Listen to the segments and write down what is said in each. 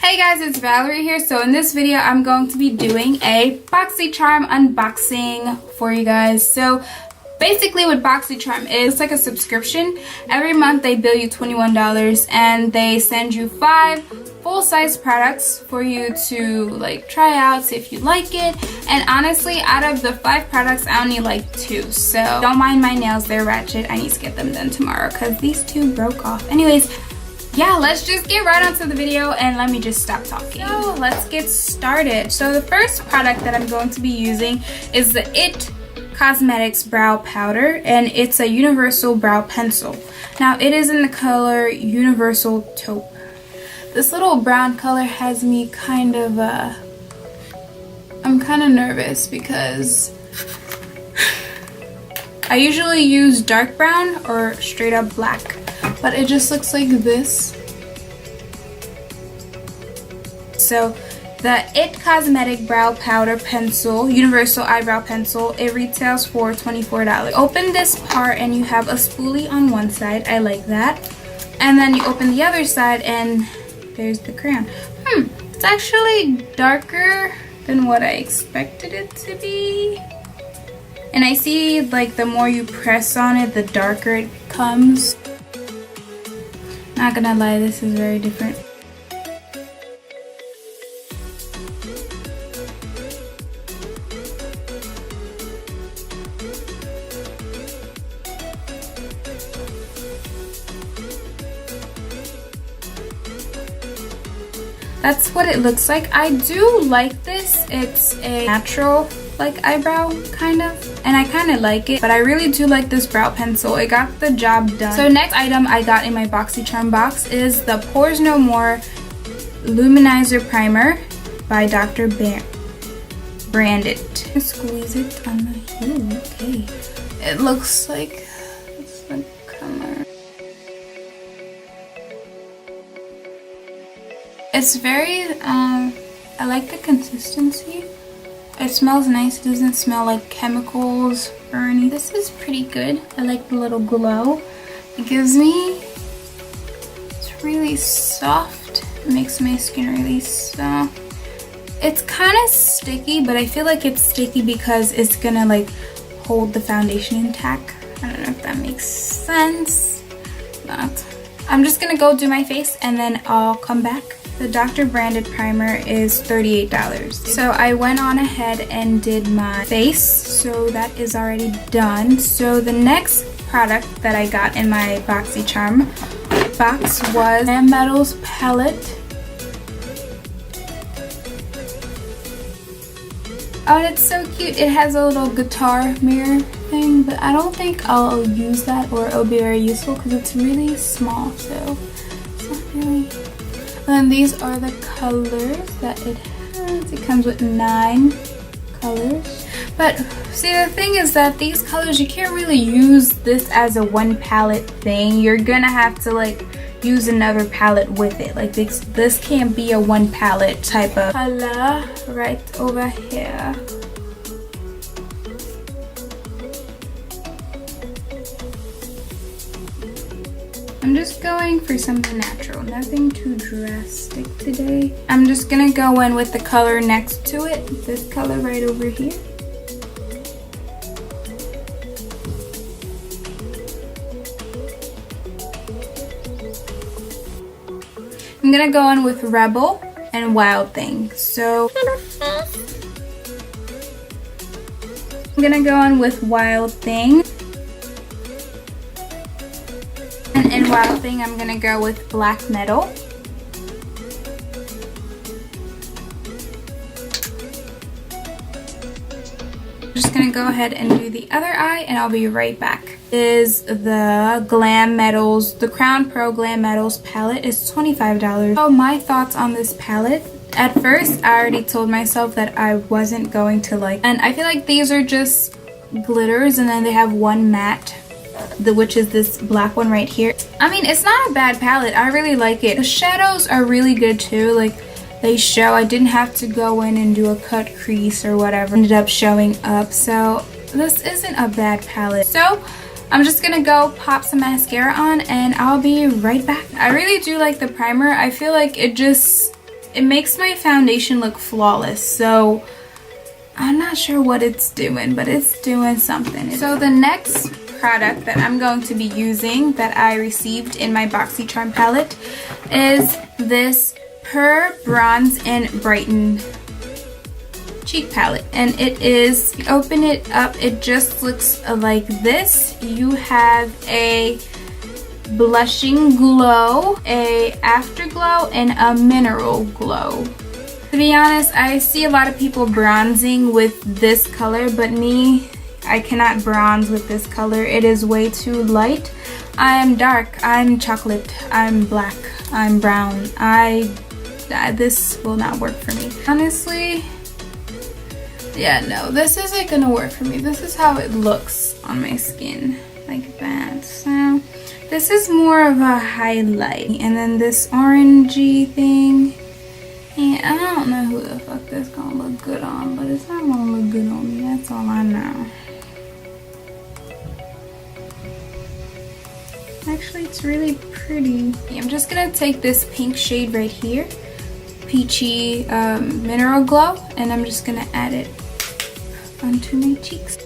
Hey guys, it's Valerie here. So in this video, I'm going to be doing a Boxycharm unboxing for you guys. So basically what Boxycharm is, it's like a subscription. Every month they bill you $21 and they send you 5 full-size products for you to like try out, see if you like it. And honestly, out of the 5 products, I only like 2. So don't mind my nails, they're ratchet. I need to get them done tomorrow because these 2 broke off. Anyways, yeah, let's just get right onto the video and let me just stop talking. So let's get started. So the first product that I'm going to be using is the It Cosmetics Brow Powder, and it's a universal brow pencil. Now it is in the color Universal Taupe. This little brown color has me kind of, I'm kind of nervous because I usually use dark brown or straight up black. But it just looks like this. So the It Cosmetic Brow Powder Pencil, Universal Eyebrow Pencil, it retails for $24. Open this part and you have a spoolie on one side. I like that. And then you open the other side and there's the crayon. It's actually darker than what I expected it to be. And I see like the more you press on it, the darker it comes. Not gonna lie, this is very different. That's what it looks like. I do like this. It's a natural like eyebrow kind of, and I kind of like it, but I really do like this brow pencil. It got the job done. So next item I got in my Boxycharm box is the Pores No More Luminizer Primer by Dr. Brandt. Squeeze it on the, ooh, okay. It looks like it's the color. It's very, I like the consistency. It smells nice. It doesn't smell like chemicals or anything. This is pretty good. I like the little glow it gives me. It's really soft. It makes my skin really soft. It's kind of sticky, but I feel like it's sticky because it's gonna like hold the foundation intact. I don't know if that makes sense. Not. I'm just gonna go do my face and then I'll come back. The Dr. Brandt primer is $38. So I went on ahead and did my face, so that is already done. So the next product that I got in my Boxycharm box was Glam Metals palette. Oh, and it's so cute. It has a little guitar mirror thing, but I don't think I'll use that or it'll be very useful because it's really small, so it's not really. And these are the colors that it has. It comes with 9 colors. But see, the thing is that these colors, you can't really use this as a one palette thing. You're gonna have to like use another palette with it. Like this can't be a one palette type of color right over here. I'm just going for something natural, nothing too drastic today. I'm just gonna go in with the color next to it, this color right over here. I'm gonna go in with Rebel and Wild Thing. So I'm gonna go in with Wild Thing. And in Wild Thing, I'm gonna go with Black Metal. I'm just gonna go ahead and do the other eye and I'll be right back. Is the Glam Metals, the Crown Pro Glam Metals palette is $25. So my thoughts on this palette. At first, I already told myself that I wasn't going to like, and I feel like these are just glitters and then they have one matte, which is this black one right here. I mean, it's not a bad palette. I really like it. The shadows are really good too. Like they show. I didn't have to go in and do a cut crease or whatever. Ended up showing up. So this isn't a bad palette. So I'm just gonna go pop some mascara on and I'll be right back. I really do like the primer. I feel like it just it makes my foundation look flawless. So I'm not sure what it's doing, but it's doing something. So the next product that I'm going to be using that I received in my Boxycharm palette is this Per Bronze and Brighten cheek palette, and it is, you open it up, it just looks like this. You have a blushing glow, a afterglow, and a mineral glow. To be honest, I see a lot of people bronzing with this color, but me, I cannot bronze with this color. It is way too light. I am dark, I'm chocolate, I'm black, I'm brown. This will not work for me. Honestly, yeah, no, this isn't gonna work for me. This is how it looks on my skin, like that. So this is more of a highlight, and then this orangey thing, and I don't know who the fuck this gonna look good on, but it's not gonna look good on me, that's all I know. Actually, it's really pretty. I'm just gonna take this pink shade right here, peachy mineral glow, and I'm just gonna add it onto my cheeks.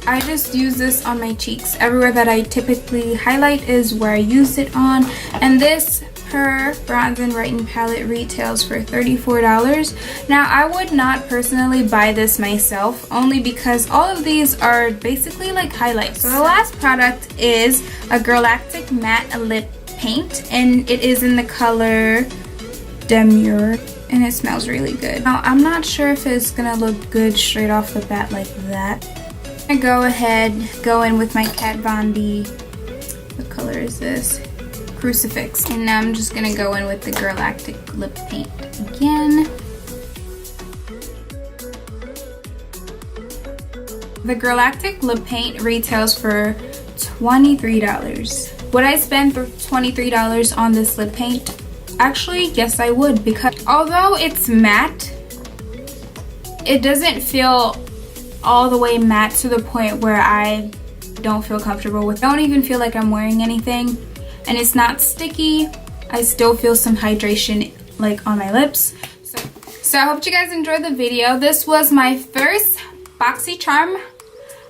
I just use this on my cheeks. Everywhere that I typically highlight is where I use it on. And this Per Bronze and Brighten palette retails for $34. Now, I would not personally buy this myself, only because all of these are basically like highlights. So the last product is a Girlactik matte lip paint, and it is in the color Demure, and it smells really good. Now, I'm not sure if it's gonna look good straight off the bat like that. I go in with my Kat Von D, what color is this? Crucifix. And now I'm just gonna go in with the Girlactik lip paint again. The Girlactik lip paint retails for $23. Would I spend $23 on this lip paint? Actually, yes I would, because although it's matte, it doesn't feel all the way matte to the point where I don't feel comfortable with it. I don't even feel like I'm wearing anything, and it's not sticky. I still feel some hydration like on my lips. So I hope you guys enjoyed the video. This was my first Boxycharm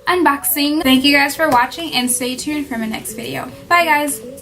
unboxing. Thank you guys for watching, and stay tuned for my next video. Bye guys.